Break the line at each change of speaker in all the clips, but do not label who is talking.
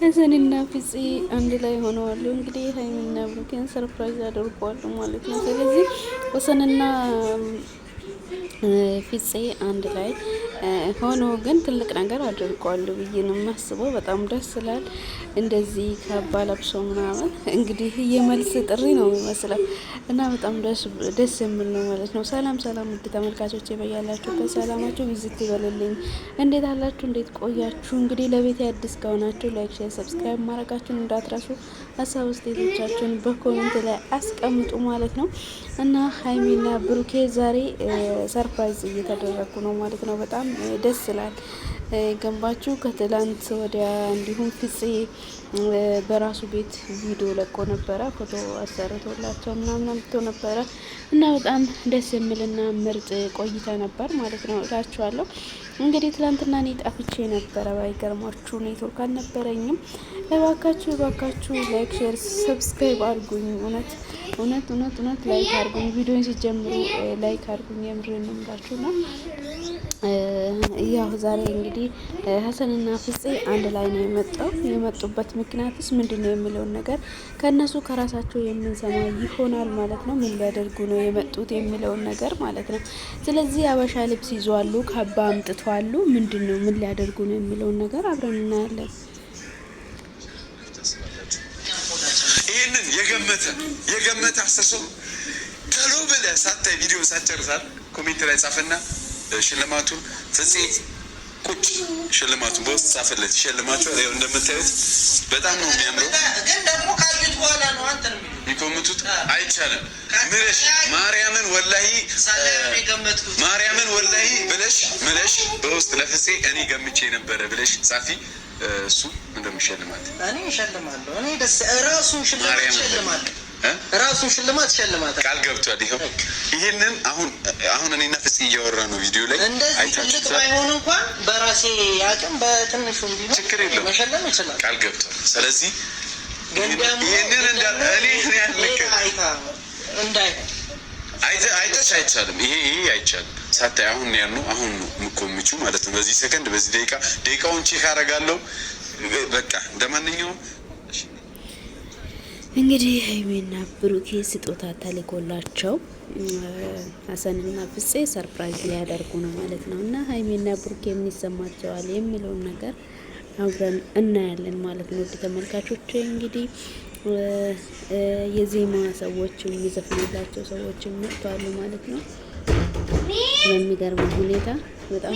ሀሰንና ፍፄ አንድ ላይ ሆነዋል። እንግዲህ ሀይሚና ብሩኬን ሰርፕራይዝ አድርገዋል ማለት ነው። ስለዚህ ሀሰንና ፍፄ አንድ ላይ ሆኖ ግን ትልቅ ነገር አድርገዋል ብዬ ነው የማስበው። በጣም ደስ ይላል። እንደዚህ ካባ ለብሶ ምናምን እንግዲህ የመልስ ጥሪ ነው የሚመስለው እና በጣም ደስ የሚል ነው ማለት ነው። ሰላም ሰላም ውድ ተመልካቾች በያላችሁበት ሰላማችሁ ቪዚት ይበልልኝ። እንዴት አላችሁ? እንዴት ቆያችሁ? እንግዲህ ለቤት አዲስ ከሆናችሁ ላይክ፣ ሼር፣ ሰብስክራይብ ማድረጋችሁን እንዳትረሱ። ሀሳብ አስተያየቶቻችሁን በኮሜንት ላይ አስቀምጡ ማለት ነው እና ሀይሚና ብሩኬ ዛሬ ሰርፕራይዝ እየተደረጉ ነው ማለት ነው። በጣም ደስ ይላል። ገንባችሁ ከትላንት ወዲያ እንዲሁም ፍፄ በራሱ ቤት ቪዲዮ ለቆ ነበረ። ፎቶ አሰርቶላቸው ምናምን አምጥቶ ነበረ እና በጣም ደስ የሚልና ምርጥ ቆይታ ነበር ማለት ነው እላችኋለሁ። እንግዲህ ትላንትና እኔ ጠፍቼ ነበረ። ባይገርማችሁ ኔትወርክ አልነበረኝም። እባካችሁ ላይክ፣ ሼር፣ ሰብስክራይብ አድርጉኝ። እውነት ላይክ አድርጉኝ። ቪዲዮን ሲጀምሩ ላይክ አድርጉኝ። የምሬን ነው የምላችሁ ነው። ያው ዛሬ እንግዲህ ሀሰንና ፍፄ አንድ ላይ ነው የመጡበት ምክንያትስ ምንድን ነው የሚለውን ነገር ከእነሱ ከራሳቸው የምንሰማ ይሆናል ማለት ነው። ምን ሊያደርጉ ነው የመጡት የሚለውን ነገር ማለት ነው። ስለዚህ አበሻ ልብስ ይዟሉ፣ ካባ አምጥተዋሉ። ምንድን ነው ምን ሊያደርጉ ነው የሚለውን ነገር አብረን እናያለን።
ይህንን የገመተ አስተሰው ተሎ ብለህ ሳታይ ቪዲዮ ሳትጨርሳት ኮሜንት ላይ ጻፈና ሽልማቱን ፍፄ ቁጭ ሽልማቱን በውስጥ ጻፈለት። ሽልማቸው ያው እንደምታዩት በጣም ነው የሚያምረው። ግን ደግሞ ካዩት በኋላ ነው አንተ ነው የሚቆምጡት። አይቻልም ምለሽ ማርያምን ወላሂ ብለሽ በውስጥ ለፍፄ እኔ ገምቼ ነበረ ብለሽ ጻፊ። እሱ እንደምሸልማት እኔ እሸልማለሁ። እኔ ደስ ራሱን ሽልማት ሸልማት ቃል ገብቷል። ይሄንን አሁን እኔና ፍፄ እያወራ ነው ቪዲዮ ላይ እንደዚህ ትልቅ ባይሆን እንኳን በራሴ አቅም በትንሹ ቢሆን ችግር የለውም መሸለም ይችላል። ቃል ገብቷል። ስለዚህ ይሄንን አይተሽ አይቻልም። ይሄ አይቻልም። ሳታይ አሁን ያልነው አሁን ነው የምቆምቹ ማለት ነው። በዚህ ሰከንድ በዚህ ደቂቃውን ቼክ አደርጋለሁ። በቃ እንደማንኛውም
እንግዲህ ሀይሚና ብሩኬ ስጦታ ተልኮላቸው ሀሰንና ፍፄ ሰርፕራይዝ ሊያደርጉ ነው ማለት ነው እና ሀይሚና ብሩኬ ምን ይሰማቸዋል የሚለውን ነገር አብረን እናያለን ማለት ነው። ውድ ተመልካቾች እንግዲህ የዜማ ሰዎችም የዘፈኑላቸው ሰዎችም መጥተዋል ማለት ነው። በሚገርም ሁኔታ በጣም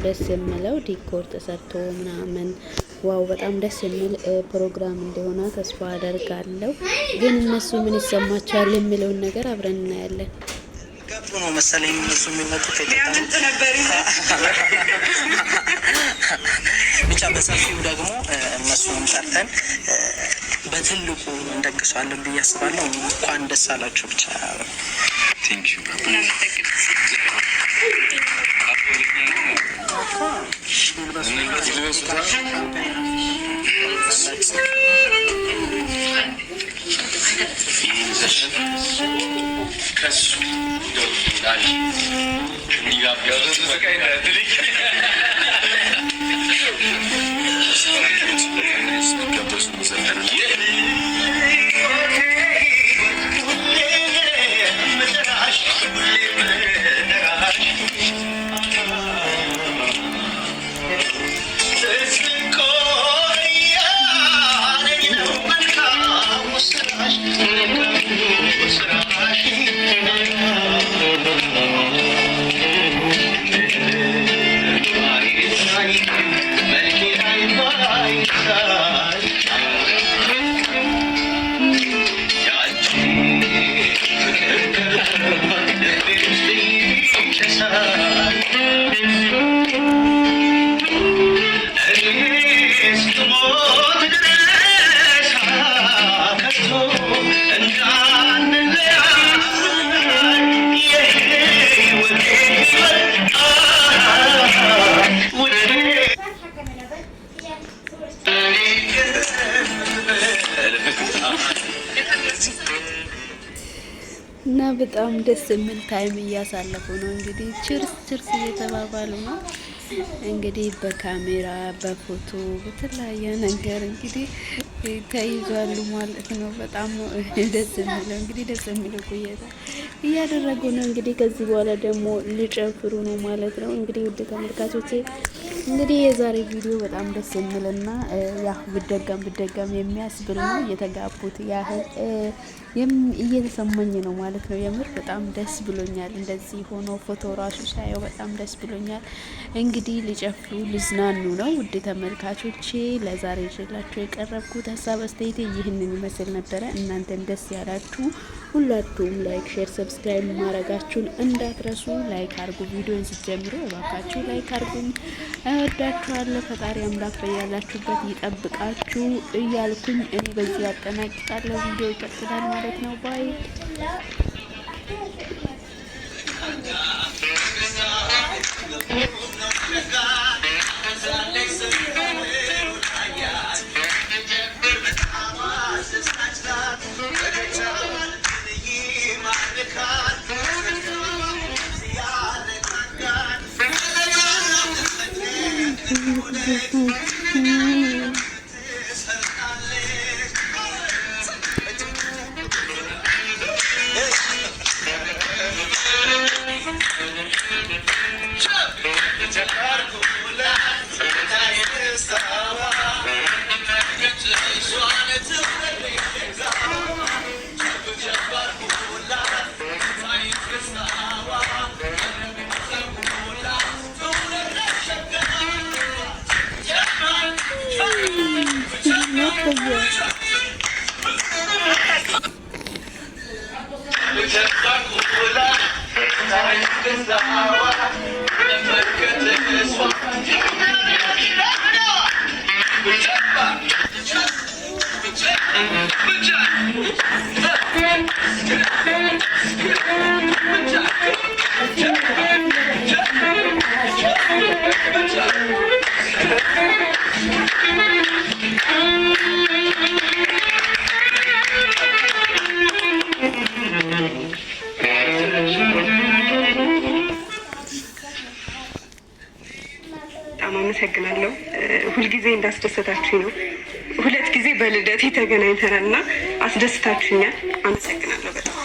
ደስ የሚለው ዲኮር ተሰርቶ ምናምን ዋው በጣም ደስ የሚል ፕሮግራም እንደሆነ ተስፋ አደርጋለሁ። ግን እነሱ ምን ይሰማቸዋል የሚለውን ነገር አብረን እናያለን።
ጋብቶ ነው መሰለኝ እነሱ የሚመጡት ብቻ በሰፊው ደግሞ እነሱንም ጠርተን በትልቁ እንደግሰዋለን ብዬ አስባለሁ። እንኳን ደስ አላችሁ ብቻ ቴንኪዩ
እና በጣም ደስ የሚል ታይም እያሳለፉ ነው። እንግዲህ ችርስ ችርስ እየተባባሉ ነው። እንግዲህ በካሜራ በፎቶ በተለያየ ነገር እንግዲህ ተይዟሉ ማለት ነው። በጣም ደስ የሚለው እንግዲህ ደስ የሚለው ቆይታ እያደረጉ ነው። እንግዲህ ከዚህ በኋላ ደግሞ ሊጨፍሩ ነው ማለት ነው። እንግዲህ ውድ ተመልካቾቼ እንግዲህ የዛሬ ቪዲዮ በጣም ደስ የሚልና ያ ብደጋም የሚያስብል ነው። እየተጋቡት ያህል እየተሰማኝ ነው ማለት ነው። የምር በጣም ደስ ብሎኛል። እንደዚህ ሆኖ ፎቶ ራሱ ሳየው በጣም ደስ ብሎኛል። እንግዲህ ሊጨፍሩ ሊዝናኑ ነው። ውድ ተመልካቾቼ ለዛሬ ይዤላችሁ የቀረብኩት ሀሳብ አስተያየቴ ይህንን ይመስል ነበረ። እናንተን ደስ ያላችሁ ሁላችሁም ላይክ፣ ሼር፣ ሰብስክራይብ ማድረጋችሁን እንዳትረሱ። ላይክ አርጉ። ቪዲዮን ስትጀምሩ እባካችሁ ላይክ አርጉኝ። እወዳችኋለሁ። ፈጣሪ አምላክ በያላችሁበት ይጠብቃችሁ እያልኩኝ እኔ በዚህ አጠናቅቃለሁ። ቪዲዮ ይቀጥላል ማለት ነው። ባይ
አመሰግናለሁ። ሁልጊዜ እንዳስደሰታችሁ ነው። 2 ጊዜ በልደቴ ተገናኝተናልና አስደስታችሁኛል። አመሰግናለሁ በጣም።